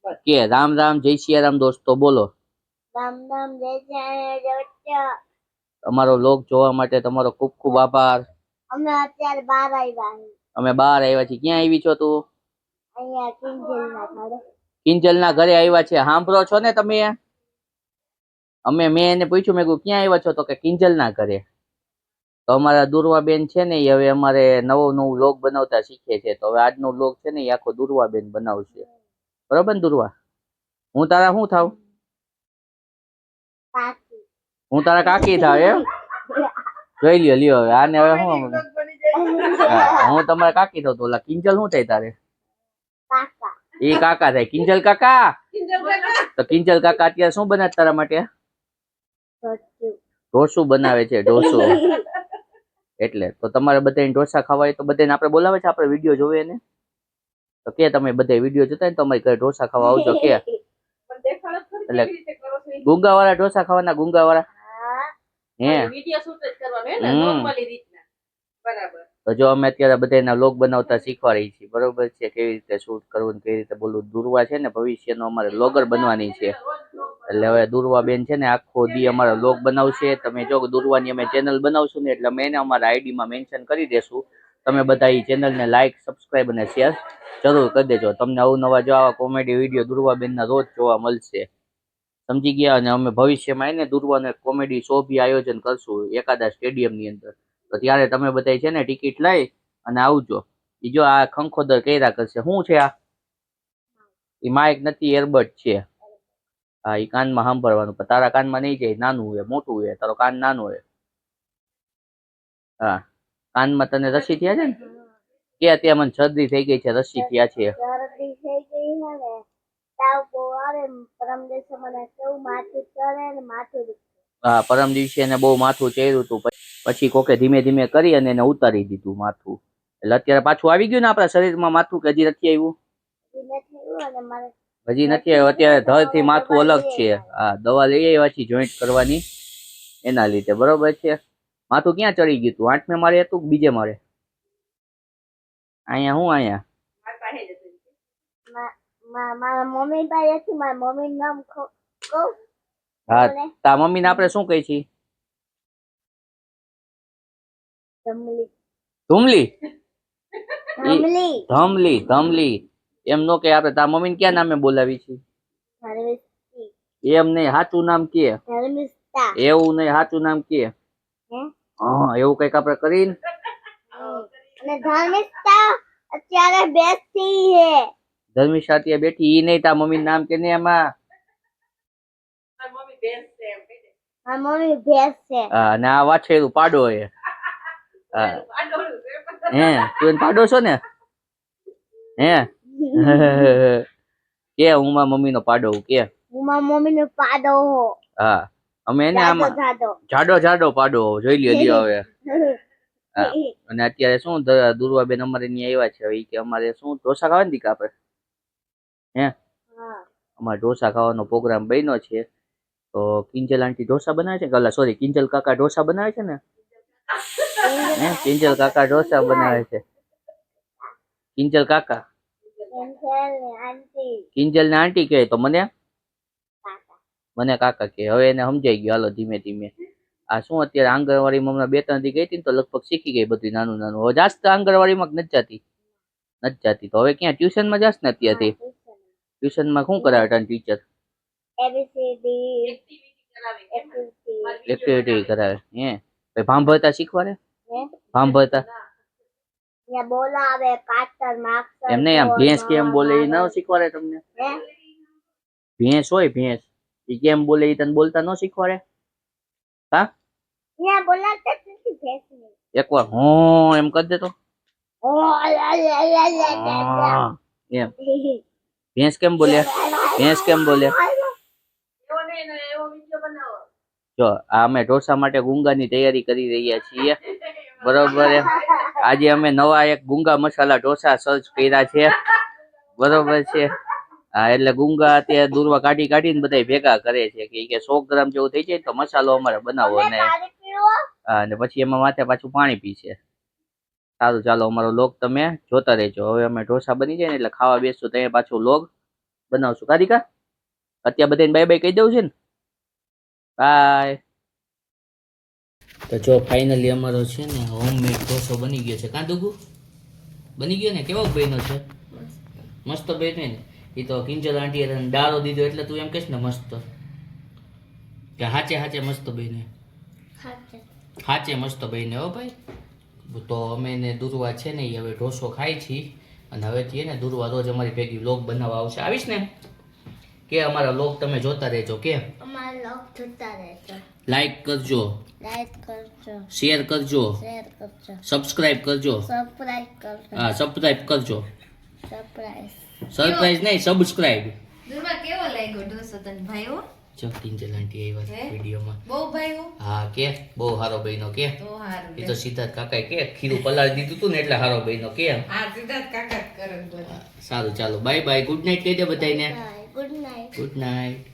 કે રામ રામ જય સિયારામ દોસ્તો બોલો. રામ રામ જય સિયારામ. અમારો લોક જોવા માટે તમારો ખૂબ ખૂબ આભાર. અમે અત્યારે બહાર આવ્યા છીએ. અમે બહાર આવ્યા છીએ. ક્યાં આવી છો તું? અહીંયા કિંજલના ઘરે. કિંજલના ઘરે આવ્યા છે. સાંભળો છો ને તમે? મેં એને પૂછ્યું, મેં કીધું ક્યાં આવ્યા છો? તો કે કિંજલના ઘરે. તો અમારા દુર્વાબેન છે ને એ હવે અમારે નવું લોક બનાવતા શીખે છે. તો હવે આજનો લોક છે ને એ આખો દુર્વાબેન બનાવશે. બરોબર ને દુર્વા? હું તારા શું થાવ? હું તારા કાકી થાવ એમ? જોઈ લ્યો હવે આને હવે શું હું તમારા કાકી થાવ તો ઓલા કિંજલ શું થાય તારે? એ કાકા થાય. કિંજલ કાકા. તો કિંજલ કાકા અત્યારે શું બનાવે તારા માટે? ઢોસું બનાવે છે. ઢોસું. એટલે તો તમારે બધાને ઢોસા ખાવા હોય તો બધાને આપણે બોલાવે છે. આપણે વિડીયો જોવે ને તો કે તમે બધા વિડીયો જોતા ને તમારી ઘરે ઢોસા ખાવા આવજો કે. એટલે ગુંગા વાળા ઢોસા ખાવાના. ગુંગા વાળા તો જો અમે અત્યારે બધાના વ્લોગ બનાવતા શીખવા રહી છીએ. બરોબર છે? કેવી રીતે શૂટ કરવું, કેવી રીતે બોલવું. દુર્વા છે ને ભવિષ્યનો અમારે વ્લોગર બનવાની છે. એટલે હવે દુર્વા બેન છે ને આખો દી અમારા વ્લોગ બનાવશે. તમે જો દુર્વાની અમે ચેનલ બનાવશું ને એટલે અમે એને અમારા આઈડીમાં મેન્શન કરી દેશું. તમે બધા એ ચેનલને લાઈક, સબસ્ક્રાઈબ અને શેર જરૂર કરી દેજો. તમને અવનવા જો આવા કોમેડી વિડીયો દુર્વા બેનના રોજ જોવા મળશે. સમજી ગયા? અને અમે ભવિષ્યમાં એને દુર્વાનો એક કોમેડી શો બી આયોજન કરશું એકાદા સ્ટેડિયમની અંદર. તો ત્યારે તમે બધા છે ને ટિકિટ લઈ અને આવજો. જો આ ખંખોદર કર્યા કરશે. શું છે આ? એ માઇક નથી, એરબડ છે. હા, એ કાનમાં સાંભળવાનું. પણ તારા કાનમાં નહીં જાય. નાનું હોય, મોટું હોય. તારો કાન નાનો હોય. હા, કાનમાં તને રસી થયા છે ને? કે ત્યાં મને શરદી થઈ ગઈ છે, રસી થયા છે. શરદી થઈ ગઈ છે ને તાવ બહુ આવે. પરમ દિવસે મને કેવું માથું ચડે ને માથું દુખે. હા, પરમ દિવસે એને બહુ માથું ચડ્યું હતું. પછી કોકે ધીમે ધીમે કરી અને એને ઉતારી દીધું માથું. એટલે અત્યારે પાછું આવી ગયું ને આપણા શરીરમાં માથું, કે હજી નથી આવ્યું? હજી નથી આવ્યું. અત્યારે ધડ થી માથું અલગ છે. હા, દવા લઈ આવ્યા છીએ જોઈન્ટ કરવાની એના લીધે. બરોબર છે? માથું ક્યાં ચડી ગયું તું? 8મે માળે હતું કે બીજે માળે? અહીંયા હું અહીંયા મારા મમ્મી પાસે હતી. મારા મમ્મી નામ કહું? હા, તા મમ્મીને આપણે શું કહી છીએ? ધમલી. ધુમલી? ધમલી. ધમલી. ધમલી એમ નો કે. આપણે તા મમ્મીને ક્યાં નામે બોલાવી છે? એમ નહીં, સાચું નામ કે. એવું નહીં, સાચું નામ કે. હા, એવું કઈક આપણે કરીને. અને ધર્મિષ્ઠા અત્યારે બેઠી છે. ધર્મિષ્ઠા અત્યારે બેઠી. ઈ નહીં, તા મમ્મી નામ કે નહીં એમાં. મમ્મી ભેંસ છે. હા, અને આ વાછેરું પાડો હે. હા, હે તું પાડો છો ને? હે કે હું મારા મમ્મી નો પાડો કે. હું મારા મમ્મી નો પાડો હો. હા, અમે એને આમાં જાડો જાડો પાડો જોઈ લ્યો હવે. અને અત્યારે શું દુર્વાબેન અમારે ત્યાં આવ્યા છે. હવે કે અમારે શું ઢોસા ખાવા ને દીકા આપણે? હે અમારે ઢોસા ખાવાનો પ્રોગ્રામ બન્યો છે. તો કિંજલ આંટી ઢોસા બનાવે છે કે સોરી કિંજલ કાકા ઢોસા બનાવે છે ને? હે કિંજલ કાકા ઢોસા બનાવે છે. કિંજલ કાકા. કિંજલ ને આંટી કહે તો મને કાકા કે. હવે એને સમજાઈ ગયું. હાલો ધીમે ધીમે. આ શું અત્યારે આંગણવાડીમાં હમણાં 2-3 દી ગઈ હતી ને તો લગભગ શીખી ગઈ બધું નાનું નાનું. હવે જાસ તો આંગણવાડીમાં નથી જતી. તો હવે ક્યાં ટ્યુશનમાં જાસ ને અત્યારથી? ટ્યુશનમાં શું કરાવે તાર ટીચર? એક્ટિવિટી કરાવે. હે ભાંભરતા શીખવાડે? ભાંભરતા બોલાવે કાતર માક્ષર. એમને આમ ભેંસ કેમ બોલે એ ન શીખવાડે તમને? ભેંસ હોય ભેંસ, એ કેમ બોલે એ તને બોલતા ન શીખવાડે? હા, બોલાતા નથી ભેંસ ને. એકવાર હો એમ કરી દે તો. એમ ભેંસ કેમ બોલે? ભેંસ કેમ બોલે? જો અમે ઢોસા માટે ગુંગાની તૈયારી કરી રહ્યા છીએ. બરોબર. આજે અમે નવા એક ગુંગા મસાલા ઢોસા સર્ચ કર્યા છે. બરોબર છે? હા, એટલે ગુંગા અત્યારે દૂરવા કાઢીને બધા ભેગા કરે છે કે 100 ગ્રામ જેવું થઈ જાય તો મસાલો અમારે બનાવો. અને અને પછી એમાં માથે પાછું પાણી પીશે. સારું ચાલો, અમારો લોગ તમે જોતા રહેજો. હવે અમે ઢોસા બની જાય ને એટલે ખાવા બેસશું ત્યાં પાછું લોગ બનાવશું કારિકા અત્યારે બધાને બાય બાય કહી દઉં છે ને બાય તો જો ફાઇનલી અમારો છે ને હોમમેડ ઢોસો બની ગયો છે કાં દુગુ બની ગયો ને કેવો બન્યો છે મસ્ત બન્યો ને એ તો કિંજલ આંટીએ તને દાળો દીધો એટલે તું એમ કહેશ ને મસ્ત કે હાચે હાચે મસ્ત બન્યો હાચે મસ્ત બન્યો હો ભાઈ તો અમે ને દુર્વા છે ને એ હવે ઢોસો ખાઈ છીએ અને હવેથી ને દુર્વા રોજ અમારી ભેગી વ્લોગ બનાવવા આવશે આવીશ ને કે અમારા વ્લોગ તમે જોતા રહેજો કે અમારા લોક જોતા રહેજો લાઈક કરજો લાઈક કરજો શેર કરજો શેર કરજો સબસ્ક્રાઇબ કરજો સબસ્ક્રાઇબ કરજો હા સબસ્ક્રાઇબ કરજો સરપ્રાઈઝ સરપ્રાઈઝ નહીં સબસ્ક્રાઇબ દુર્વા કેવો લાગ્યો ઢોસો તને ભાઈઓ જો કિંજલ આંટી આવ્યા હે? વિડીયોમાં બહુ ભાઈઓ હા કે બહુ હારો બન્યો કે તો હારું એ તો સિદ્ધાર્થ કાકાએ કે ખીરું પલાળી દીધું તું ને એટલે હારો બન્યો કે હા સિદ્ધાર્થ કાકા જ કરે બધું સારું ચાલો બાય બાય ગુડ નાઇટ કહી દે બધાને ગુડ નાઇટ ગુડ નાઇટ